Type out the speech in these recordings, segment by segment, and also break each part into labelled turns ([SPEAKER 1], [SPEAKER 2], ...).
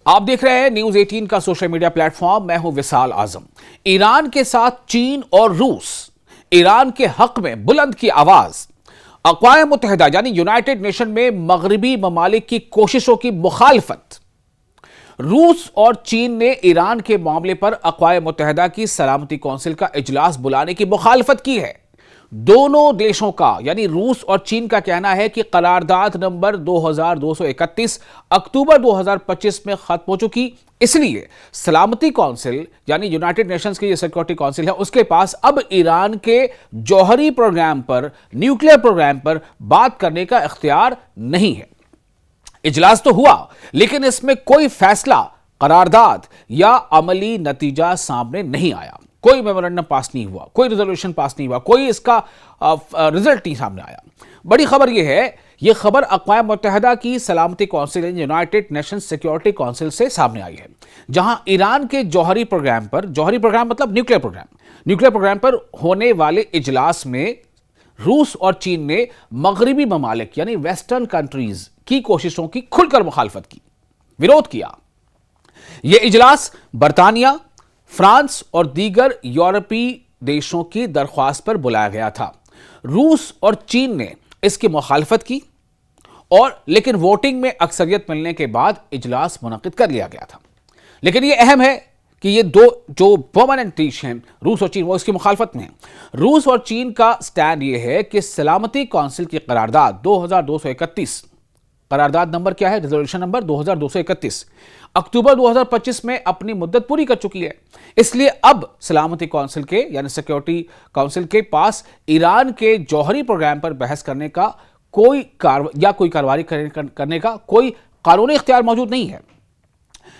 [SPEAKER 1] आप देख रहे हैं न्यूज 18 का सोशल मीडिया प्लेटफॉर्म। मैं हूं विशाल आजम। ईरान के साथ चीन और रूस, ईरान के हक में बुलंद की आवाज। अक़वाम मुत्तहिदा यानी यूनाइटेड नेशन में मगरबी ममालिक की कोशिशों की मुखालफत। रूस और चीन ने ईरान के मामले पर अक़वाम मुत्तहिदा की सलामती कौंसिल का इजलास बुलाने की मुखालफत की है। दोनों देशों का यानी रूस और चीन का कहना है कि करारदाद नंबर 2231 अक्टूबर 2025 में खत्म हो चुकी, इसलिए सलामती कौंसिल यानी यूनाइटेड नेशंस की जो सिक्योरिटी कौंसिल है उसके पास अब ईरान के जौहरी प्रोग्राम पर, न्यूक्लियर प्रोग्राम पर बात करने का इख्तियार नहीं है। इजलास तो हुआ लेकिन इसमें कोई फैसला, करारदाद या अमली नतीजा सामने नहीं आया। कोई मेमोरेंडम पास नहीं हुआ, कोई रेजोल्यूशन पास नहीं हुआ, कोई इसका रिजल्ट नहीं सामने आया। बड़ी खबर यह है, यह खबर अक़वाम मुत्तहिदा की सलामती council United Nations security council से सामने आई है, जहां ईरान के जौहरी प्रोग्राम पर, जौहरी प्रोग्राम मतलब न्यूक्लियर प्रोग्राम पर होने वाले इजलास में रूस और चीन ने मगरबी ममालिक यानी वेस्टर्न कंट्रीज की कोशिशों की खुलकर मुखालफत की, विरोध किया। यह इजलास बरतानिया, फ्रांस और दीगर यूरोपीय देशों की दरख्वास्त पर बुलाया गया था। रूस और चीन ने इसकी मुखालफत की और लेकिन वोटिंग में अक्सरियत मिलने के बाद इजलास मुनक्किद कर लिया गया था। लेकिन यह अहम है कि ये दो जो परमानेंट देश हैं रूस और चीन, वो इसकी मुखालफत में हैं। रूस और चीन का स्टैंड यह है कि सलामती कौंसिल की करारदाद 2231, करारदाद नंबर क्या है, रेजोल्यूशन नंबर 2231, अक्टूबर 2025 में अपनी मुद्दत पूरी कर चुकी है। इसलिए अब सलामती कौंसिल के यानी सिक्योरिटी काउंसिल के पास ईरान के जौहरी प्रोग्राम पर बहस करने का कोई कार्रवाई करने का कोई कानूनी इख्तियार मौजूद नहीं है।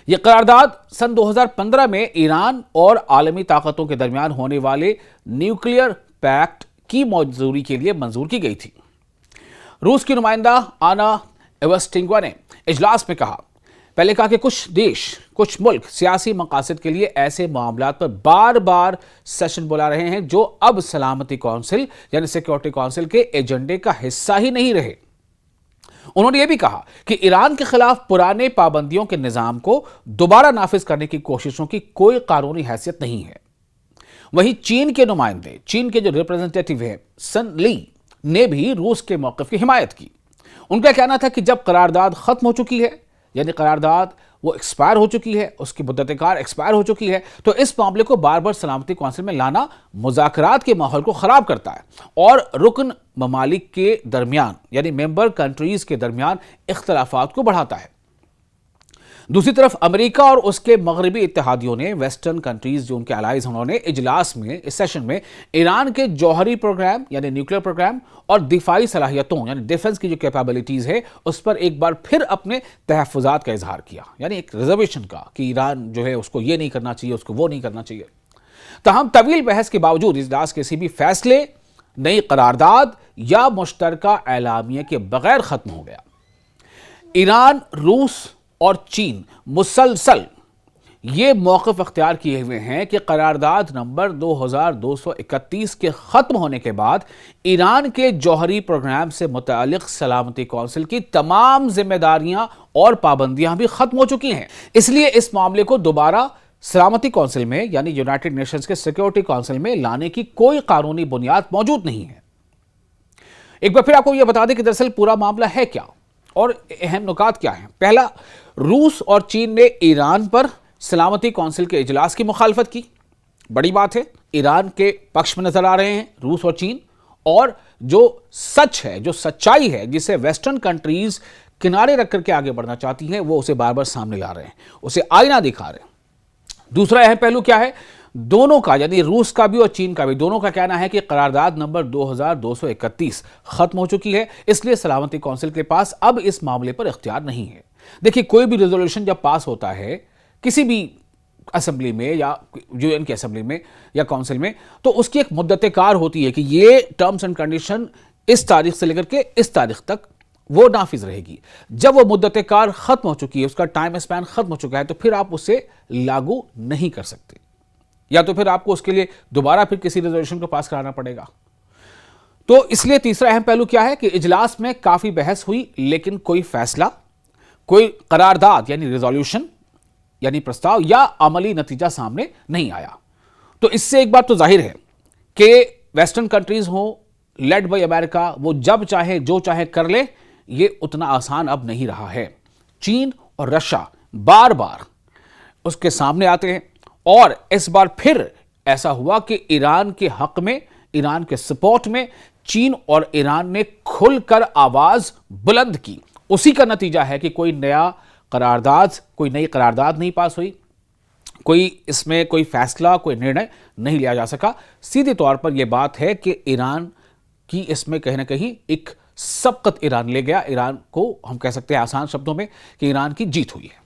[SPEAKER 1] यह करारदाद सन 2015 में ईरान और आलमी ताकतों के दरमियान होने वाले न्यूक्लियर पैक्ट की मंजूरी के लिए मंजूर की गई थी। रूस की नुमाइंदा आना एवस्टिंगवा ने इजलास में पहले कहा कि कुछ देश, कुछ मुल्क सियासी मकासद के लिए ऐसे मामलात पर बार बार सेशन बुला रहे हैं जो अब सलामती कौंसिल यानी सिक्योरिटी कौंसिल के एजेंडे का हिस्सा ही नहीं रहे। उन्होंने यह भी कहा कि ईरान के खिलाफ पुराने पाबंदियों के निजाम को दोबारा नाफिज करने की कोशिशों की कोई कानूनी हैसियत नहीं है। वहीं चीन के नुमाइंदे, चीन के जो रिप्रेजेंटेटिव हैं सन ली ने भी रूस के मौक़िफ़ की हिमायत की। उनका कहना था कि जब करारदाद खत्म हो चुकी है यानी करारदाद वो एक्सपायर हो चुकी है, उसकी मुद्दत-ए-कार एक्सपायर हो चुकी है, तो इस मामले को बार बार सलामती कौंसिल में लाना मुज़ाकरात के माहौल को ख़राब करता है और रुकन ममालिक के दरमियान यानी मेंबर कंट्रीज़ के दरमियान इख्तलाफात को बढ़ाता है। दूसरी तरफ अमेरिका और उसके मगरबी इत्तेहादियों ने, वेस्टर्न कंट्रीज जो उनके अलाइज, उन्होंने इजलास में, इस सेशन में ईरान के जौहरी प्रोग्राम यानी न्यूक्लियर प्रोग्राम और दिफाई सलाहियतों यानी डिफेंस की जो कैपेबिलिटीज है उस पर एक बार फिर अपने तहफ़्फ़ुज़ात का इजहार किया, यानी एक रिजर्वेशन का कि ईरान जो है उसको ये नहीं करना चाहिए, उसको वो नहीं करना चाहिए। तहम तवील बहस के बावजूद इजलास किसी भी फैसले, नई करारदाद या मुश्तरका एलामिया के बगैर खत्म हो गया। ईरान, रूस और चीन मुसलसल ये मौक़िफ़ अख्तियार किए हुए हैं कि करारदाद नंबर 2231 के ख़त्म होने के बाद ईरान के जौहरी प्रोग्राम से मुतालिक सलामती कौंसिल की तमाम जिम्मेदारियां और पाबंदियां भी ख़त्म हो चुकी हैं। इसलिए इस मामले को दोबारा सलामती कौंसिल में यानी यूनाइटेड नेशंस के सिक्योरिटी काउंसिल में लाने की कोई कानूनी बुनियाद मौजूद नहीं है। एक बार फिर आपको यह बता दें कि दरअसल पूरा मामला है क्या और अहम नुकात क्या हैं। पहला, रूस और चीन ने ईरान पर सलामती कौंसिल के इजलास की मुखालफत की। बड़ी बात है, ईरान के पक्ष में नजर आ रहे हैं रूस और चीन, और जो सच है, जो सच्चाई है जिसे वेस्टर्न कंट्रीज किनारे रख करके आगे बढ़ना चाहती हैं, वो उसे बार बार सामने ला रहे हैं, उसे आईना दिखा रहे हैं। दूसरा अहम पहलू क्या है, दोनों का यानी रूस का भी और चीन का भी, दोनों का कहना है कि करारदाद नंबर 2231 खत्म हो चुकी है, इसलिए सलामती कौंसिल के पास अब इस मामले पर इख्तियार नहीं है। देखिए, कोई भी रेजोल्यूशन जब पास होता है किसी भी असेंबली में या यूएन की असेंबली में या काउंसिल में, तो उसकी एक मुद्दत-ए-कार होती है कि ये टर्म्स एंड कंडीशन इस तारीख से लेकर के इस तारीख तक वो नाफिज रहेगी। जब वो मुद्दत-ए-कार खत्म हो चुकी है, उसका टाइम स्पैन खत्म हो चुका है, तो फिर आप उसे लागू नहीं कर सकते, या तो फिर आपको उसके लिए दोबारा फिर किसी रेजोल्यूशन को पास कराना पड़ेगा। तो इसलिए तीसरा अहम पहलू क्या है कि इजलास में काफी बहस हुई लेकिन कोई फैसला, कोई करारदाद यानी रेजोल्यूशन यानी प्रस्ताव या अमली नतीजा सामने नहीं आया। तो इससे एक बात तो जाहिर है कि वेस्टर्न कंट्रीज हो लेड बाय अमेरिका, वो जब चाहे जो चाहे कर ले, ये उतना आसान अब नहीं रहा है। चीन और रशिया बार बार उसके सामने आते हैं और इस बार फिर ऐसा हुआ कि ईरान के हक में, ईरान के सपोर्ट में चीन और ईरान ने खुलकर आवाज बुलंद की। उसी का नतीजा है कि कोई नई करारदाद नहीं पास हुई, कोई इसमें कोई फैसला, कोई निर्णय नहीं लिया जा सका। सीधे तौर पर यह बात है कि ईरान की इसमें कहीं ना कहीं एक सबकत ईरान ले गया। ईरान को हम कह सकते हैं आसान शब्दों में कि ईरान की जीत हुई है।